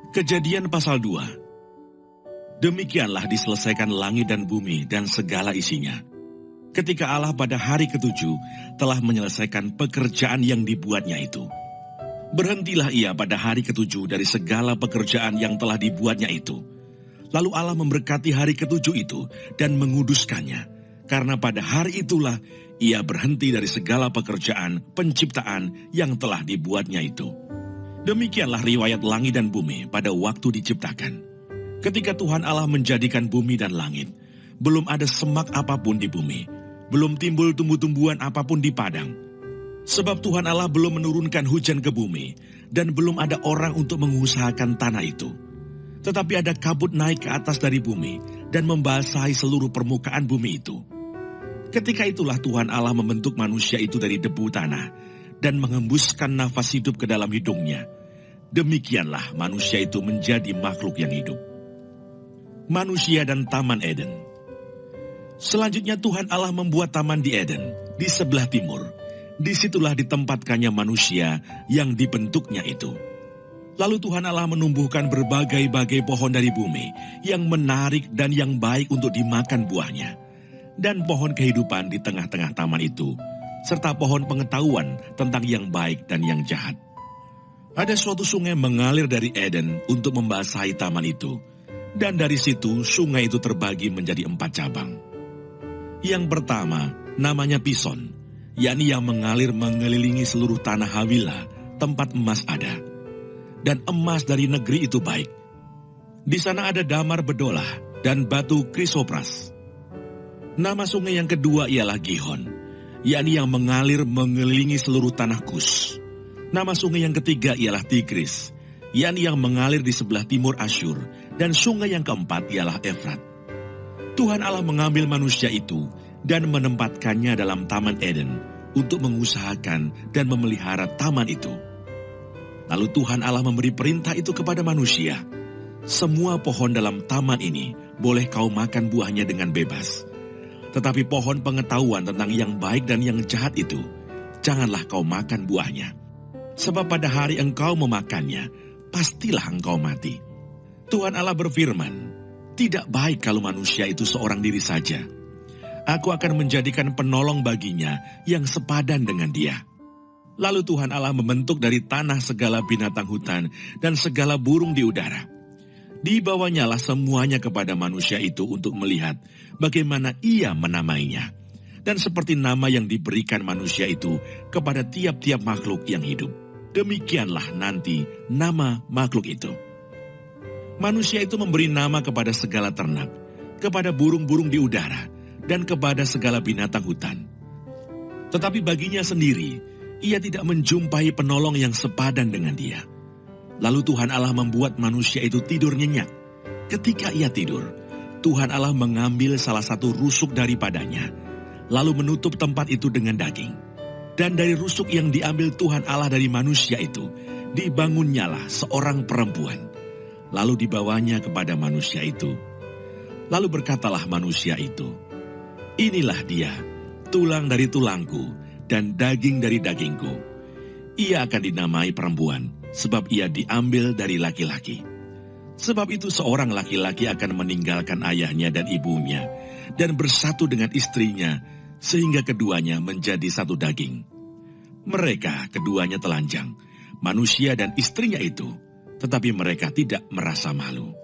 Kejadian pasal 2. Demikianlah diselesaikan langit dan bumi dan segala isinya. Ketika Allah pada hari ketujuh telah menyelesaikan pekerjaan yang dibuatnya itu. Berhentilah ia pada hari ketujuh dari segala pekerjaan yang telah dibuatnya itu. Lalu Allah memberkati hari ketujuh itu dan menguduskannya. Karena pada hari itulah ia berhenti dari segala pekerjaan penciptaan yang telah dibuatnya itu. Demikianlah riwayat langit dan bumi pada waktu diciptakan. Ketika Tuhan Allah menjadikan bumi dan langit, belum ada semak apapun di bumi, belum timbul tumbuh-tumbuhan apapun di padang. Sebab Tuhan Allah belum menurunkan hujan ke bumi, dan belum ada orang untuk mengusahakan tanah itu. Tetapi ada kabut naik ke atas dari bumi, dan membasahi seluruh permukaan bumi itu. Ketika itulah Tuhan Allah membentuk manusia itu dari debu tanah, dan menghembuskan nafas hidup ke dalam hidungnya. Demikianlah manusia itu menjadi makhluk yang hidup. Manusia dan Taman Eden. Selanjutnya Tuhan Allah membuat taman di Eden, di sebelah timur. Disitulah ditempatkannya manusia yang dibentuknya itu. Lalu Tuhan Allah menumbuhkan berbagai-bagai pohon dari bumi, yang menarik dan yang baik untuk dimakan buahnya. Dan pohon kehidupan di tengah-tengah taman itu, serta pohon pengetahuan tentang yang baik dan yang jahat. Ada suatu sungai mengalir dari Eden untuk membasahi taman itu, dan dari situ sungai itu terbagi menjadi 4 cabang. Yang pertama namanya Pison, yakni yang mengalir mengelilingi seluruh tanah Hawila, tempat emas ada. Dan emas dari negeri itu baik. Di sana ada damar bedolah dan batu krisopras. Nama sungai yang kedua ialah Gihon, yakni yang mengalir mengelilingi seluruh tanah Kus. Nama sungai yang ketiga ialah Tigris, yakni yang mengalir di sebelah timur Asyur. Dan sungai yang keempat ialah Efrat. Tuhan Allah mengambil manusia itu dan menempatkannya dalam Taman Eden untuk mengusahakan dan memelihara taman itu. Lalu Tuhan Allah memberi perintah itu kepada manusia. Semua pohon dalam taman ini boleh kau makan buahnya dengan bebas. Tetapi pohon pengetahuan tentang yang baik dan yang jahat itu, janganlah kau makan buahnya. Sebab pada hari engkau memakannya, pastilah engkau mati. Tuhan Allah berfirman, tidak baik kalau manusia itu seorang diri saja. Aku akan menjadikan penolong baginya yang sepadan dengan dia. Lalu Tuhan Allah membentuk dari tanah segala binatang hutan dan segala burung di udara. Dibawanyalah semuanya kepada manusia itu untuk melihat bagaimana ia menamainya. Dan seperti nama yang diberikan manusia itu kepada tiap-tiap makhluk yang hidup. Demikianlah nanti nama makhluk itu. Manusia itu memberi nama kepada segala ternak, kepada burung-burung di udara, dan kepada segala binatang hutan. Tetapi baginya sendiri, ia tidak menjumpai penolong yang sepadan dengan dia. Lalu Tuhan Allah membuat manusia itu tidur nyenyak. Ketika ia tidur, Tuhan Allah mengambil salah satu rusuk daripadanya, lalu menutup tempat itu dengan daging. Dan dari rusuk yang diambil Tuhan Allah dari manusia itu, dibangunnyalah seorang perempuan. Lalu dibawanya kepada manusia itu. Lalu berkatalah manusia itu, inilah dia, tulang dari tulangku dan daging dari dagingku. Ia akan dinamai perempuan, sebab ia diambil dari laki-laki. Sebab itu seorang laki-laki akan meninggalkan ayahnya dan ibunya, dan bersatu dengan istrinya, sehingga keduanya menjadi satu daging. Mereka keduanya telanjang, manusia dan istrinya itu, tetapi mereka tidak merasa malu.